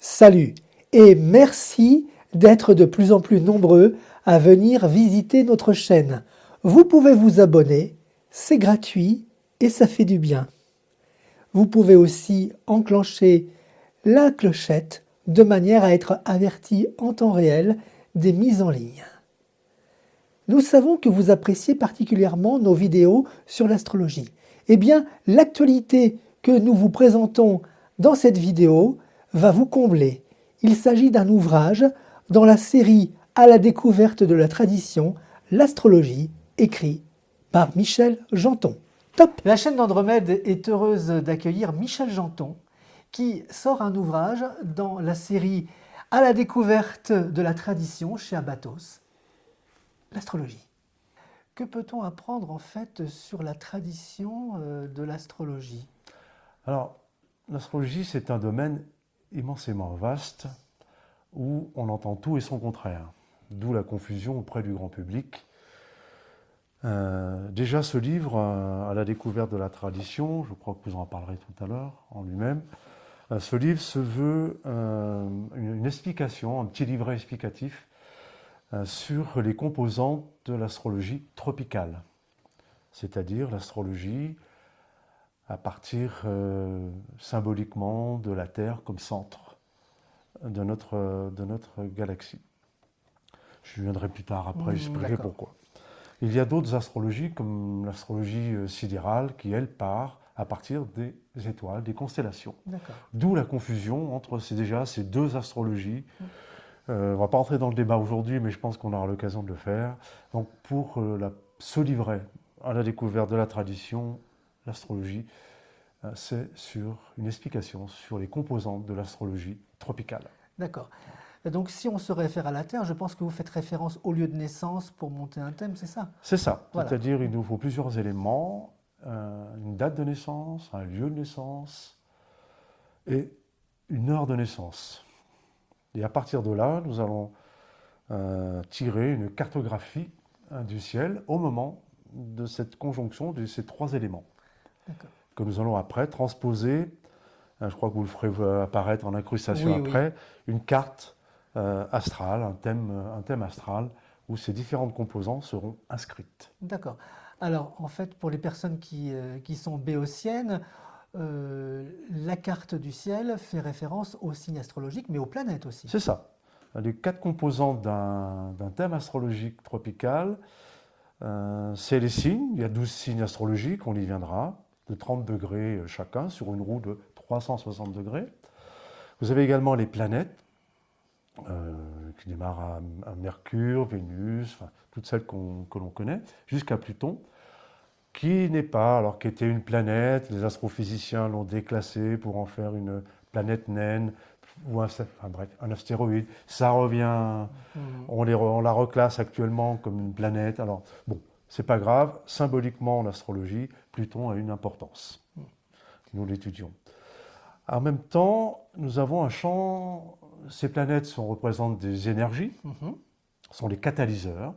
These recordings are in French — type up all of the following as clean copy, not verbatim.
Salut et merci d'être de plus en plus nombreux à venir visiter notre chaîne. Vous pouvez vous abonner, c'est gratuit et ça fait du bien. Vous pouvez aussi enclencher la clochette de manière à être averti en temps réel des mises en ligne. Nous savons que vous appréciez particulièrement nos vidéos sur l'astrologie. Eh bien, l'actualité que nous vous présentons dans cette vidéo va vous combler. Il s'agit d'un ouvrage dans la série À la découverte de la tradition, l'astrologie, écrit par Michel Janton. Top! La chaîne d'Andromède est heureuse d'accueillir Michel Janton, qui sort un ouvrage dans la série À la découverte de la tradition chez Abatos, l'astrologie. Que peut-on apprendre en fait sur la tradition de l'astrologie? Alors, l'astrologie, c'est un domaine immensément vaste où on entend tout et son contraire, d'où la confusion auprès du grand public. Déjà, ce livre, À la découverte de la tradition, je crois que vous en parlerez tout à l'heure en lui-même, ce livre se veut une explication, un petit livret explicatif sur les composantes de l'astrologie tropicale, c'est-à-dire l'astrologie à partir symboliquement de la Terre comme centre de notre galaxie. Je viendrai plus tard après, j'expliquerai pourquoi. Il y a d'autres astrologies comme l'astrologie sidérale qui, elle, part à partir des étoiles, des constellations. D'où la confusion entre ces deux astrologies. On ne va pas entrer dans le débat aujourd'hui, mais je pense qu'on aura l'occasion de le faire. Donc pour ce livret, À la découverte de la tradition, l'astrologie, c'est sur une explication sur les composantes de l'astrologie tropicale. D'accord. Donc si on se réfère à la Terre, je pense que vous faites référence au lieu de naissance pour monter un thème, c'est ça? C'est ça. Voilà. C'est-à-dire il nous faut plusieurs éléments, une date de naissance, un lieu de naissance et une heure de naissance. Et à partir de là, nous allons tirer une cartographie du ciel au moment de cette conjonction de ces trois éléments. Que nous allons après transposer, je crois que vous le ferez apparaître en incrustation après, une carte astrale, un thème astral, où ces différentes composantes seront inscrites. D'accord. Alors, en fait, pour les personnes qui sont béotiennes, la carte du ciel fait référence aux signes astrologiques, mais aux planètes aussi. C'est ça. Les quatre composantes d'un thème astrologique tropical, c'est les signes. Il y a 12 signes astrologiques, on y viendra, de 30 degrés chacun, sur une roue de 360 degrés. Vous avez également les planètes, qui démarrent à Mercure, Vénus, enfin, toutes celles que l'on connaît, jusqu'à Pluton, qui n'est pas, alors qui était une planète, les astrophysiciens l'ont déclassé pour en faire une planète naine, ou un astéroïde. Ça revient, on la reclasse actuellement comme une planète. Alors, bon, c'est pas grave, symboliquement en astrologie, Pluton a une importance. Nous l'étudions. En même temps, nous avons un champ. Ces planètes représentent des énergies, sont les catalyseurs.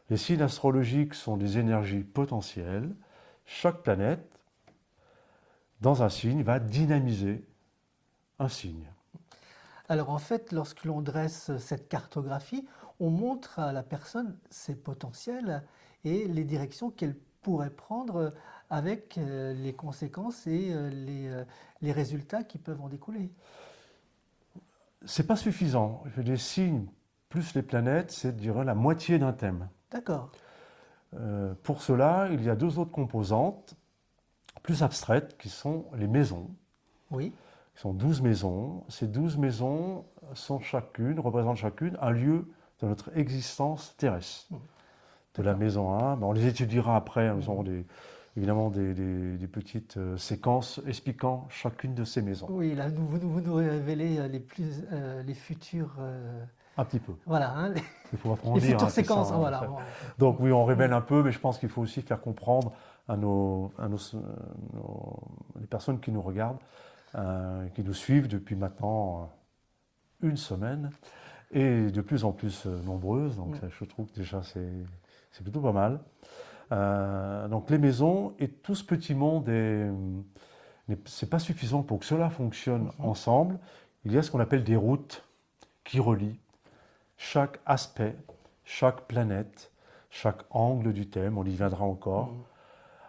Les signes astrologiques sont des énergies potentielles. Chaque planète, dans un signe, va dynamiser un signe. Alors en fait, lorsque l'on dresse cette cartographie, on montre à la personne ses potentiels et les directions qu'elle pourrait prendre avec les conséquences et les résultats qui peuvent en découler. C'est pas suffisant. Les signes plus les planètes, c'est, je dirais, la moitié d'un thème. D'accord. Pour cela, il y a deux autres composantes plus abstraites qui sont les maisons. Oui. Qui sont 12 maisons. Ces 12 maisons représentent chacune un lieu de notre existence terrestre. De la maison 1, on les étudiera après, nous aurons évidemment des petites séquences expliquant chacune de ces maisons. Oui, là, vous nous révélez les futurs... Un petit peu. Voilà. Hein, il faut apprendre les à dire, futures séquences. ça, voilà. Donc oui, on révèle un peu, mais je pense qu'il faut aussi faire comprendre à les personnes qui nous regardent, qui nous suivent depuis maintenant une semaine, et de plus en plus nombreuses, donc ça, je trouve que déjà c'est plutôt pas mal. Donc les maisons et tout ce petit monde, c'est pas suffisant pour que cela fonctionne ensemble. il y a ce qu'on appelle des routes qui relient chaque aspect, chaque planète, chaque angle du thème, on y viendra encore.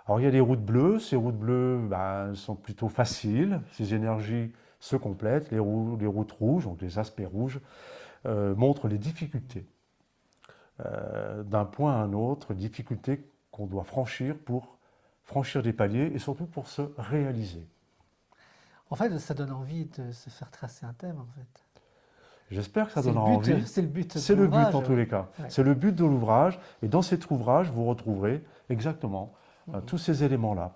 Alors il y a des routes bleues, ces routes bleues sont plutôt faciles, ces énergies se complètent, les routes rouges, donc les aspects rouges, montrent les difficultés d'un point à un autre, difficultés qu'on doit franchir pour franchir des paliers et surtout pour se réaliser. En fait, ça donne envie de se faire tracer un thème, en fait. J'espère que ça donnera envie. C'est le but de C'est le but l'ouvrage, en tous les cas. ouais. C'est le but de l'ouvrage. Et dans cet ouvrage, vous retrouverez exactement tous ces éléments-là.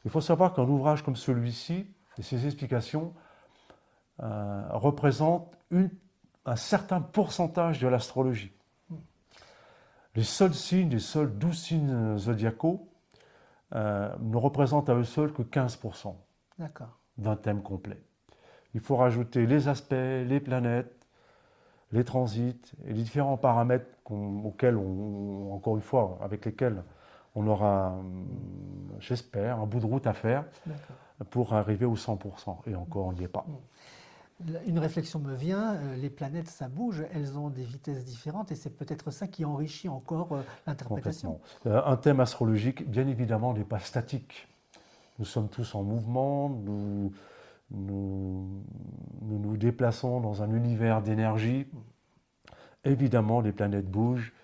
Il faut savoir qu'un ouvrage comme celui-ci et ses explications représentent un certain pourcentage de l'astrologie. Les seuls signes, les seuls 12 signes zodiacaux ne représentent à eux seuls que 15% d'un thème complet. Il faut rajouter les aspects, les planètes, les transits et les différents paramètres auxquels encore une fois, avec lesquels on aura, j'espère, un bout de route à faire pour arriver au 100%. Et encore, on n'y est pas. Une réflexion me vient, les planètes, ça bouge, elles ont des vitesses différentes et c'est peut-être ça qui enrichit encore l'interprétation. Un thème astrologique, bien évidemment, n'est pas statique. Nous sommes tous en mouvement, nous nous déplaçons dans un univers d'énergie. Évidemment, les planètes bougent.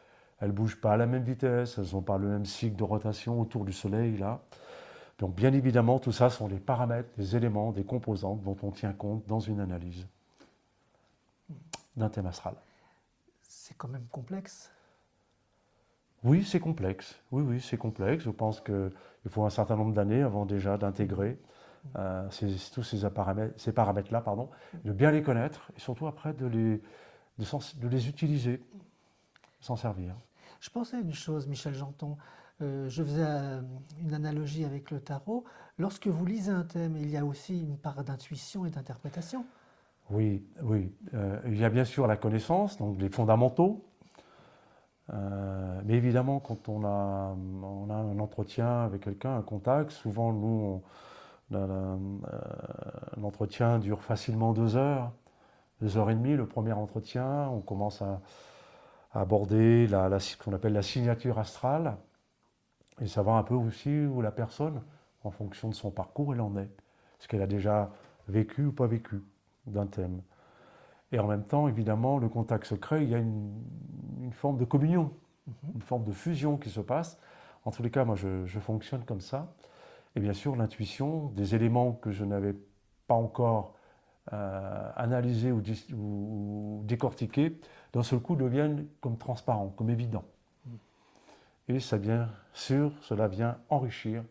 Elles ne bougent pas à la même vitesse, elles n'ont pas le même cycle de rotation autour du Soleil, là. Donc, bien évidemment, tout ça sont des paramètres, des éléments, des composantes dont on tient compte dans une analyse d'un thème astral. C'est quand même complexe. Oui, c'est complexe. Oui, c'est complexe. Je pense qu'il faut un certain nombre d'années avant déjà d'intégrer tous ces paramètres-là, de bien les connaître et surtout après de les utiliser, s'en servir. Je pensais à une chose, Michel Janton. Je faisais une analogie avec le tarot. Lorsque vous lisez un thème, il y a aussi une part d'intuition et d'interprétation. Oui. Il y a bien sûr la connaissance, donc les fondamentaux. Mais évidemment, quand on a un entretien avec quelqu'un, un contact, souvent nous, l'entretien dure facilement 2 heures, 2h30, le premier entretien. On commence à aborder ce qu'on appelle la signature astrale et savoir un peu aussi où la personne, en fonction de son parcours, elle en est. Ce qu'elle a déjà vécu ou pas vécu d'un thème. Et en même temps, évidemment, le contact se crée, il y a une forme de communion, une forme de fusion qui se passe. En tous les cas, moi, je fonctionne comme ça. Et bien sûr, l'intuition, des éléments que je n'avais pas encore analysés ou décortiqués, d'un seul coup deviennent comme transparents, comme évidents. Et ça, bien sûr, cela vient enrichir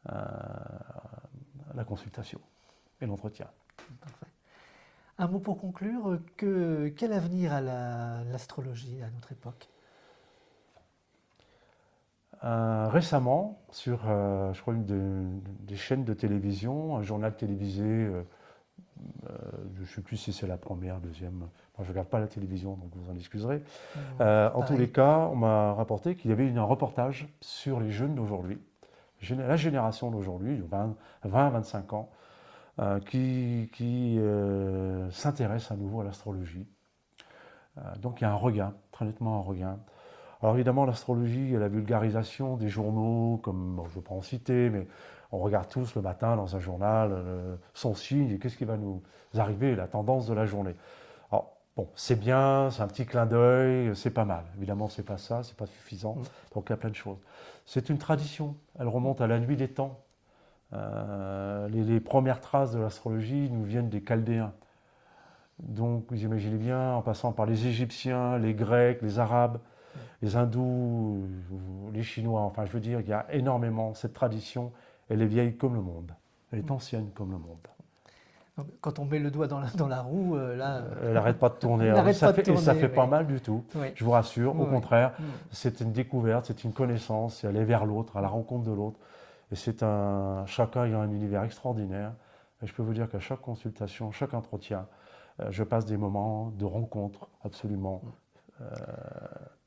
la consultation et l'entretien. Parfait. Un mot pour conclure, quel avenir a l'astrologie à notre époque? Récemment, sur, je crois, des chaînes de télévision, un journal télévisé, je ne sais plus si c'est la première, deuxième, je ne regarde pas la télévision, donc vous en excuserez. En tous les cas, on m'a rapporté qu'il y avait un reportage sur les jeunes d'aujourd'hui, la génération d'aujourd'hui, 20 à 25 ans, qui s'intéresse à nouveau à l'astrologie. Donc il y a un regain, très nettement un regain. Alors évidemment, l'astrologie et la vulgarisation des journaux, comme je ne vais pas en citer, mais on regarde tous le matin dans un journal son signe et qu'est-ce qui va nous arriver, la tendance de la journée. Alors bon, c'est bien, c'est un petit clin d'œil, c'est pas mal. Évidemment, c'est pas ça, c'est pas suffisant. Donc il y a plein de choses. C'est une tradition, elle remonte à la nuit des temps. Les premières traces de l'astrologie nous viennent des Chaldéens. Donc vous imaginez bien, en passant par les Égyptiens, les Grecs, les Arabes, les Hindous, les Chinois, enfin je veux dire, il y a énormément, cette tradition, elle est vieille comme le monde, elle est ancienne comme le monde. Donc, quand on met le doigt dans la roue, là... elle n'arrête pas de tourner, et ça fait pas mal du tout, je vous rassure, au contraire, c'est une découverte, c'est une connaissance, c'est aller vers l'autre, à la rencontre de l'autre, et chacun ayant un univers extraordinaire, et je peux vous dire qu'à chaque consultation, chaque entretien, je passe des moments de rencontre absolument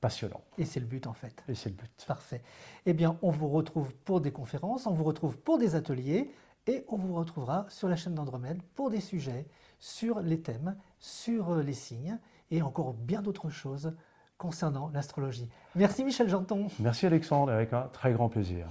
passionnants. Et c'est le but en fait. Et c'est le but. Parfait. Eh bien, on vous retrouve pour des conférences, on vous retrouve pour des ateliers et on vous retrouvera sur la chaîne d'Andromède pour des sujets sur les thèmes, sur les signes et encore bien d'autres choses concernant l'astrologie. Merci Michel Janton. Merci Alexandre, avec un très grand plaisir.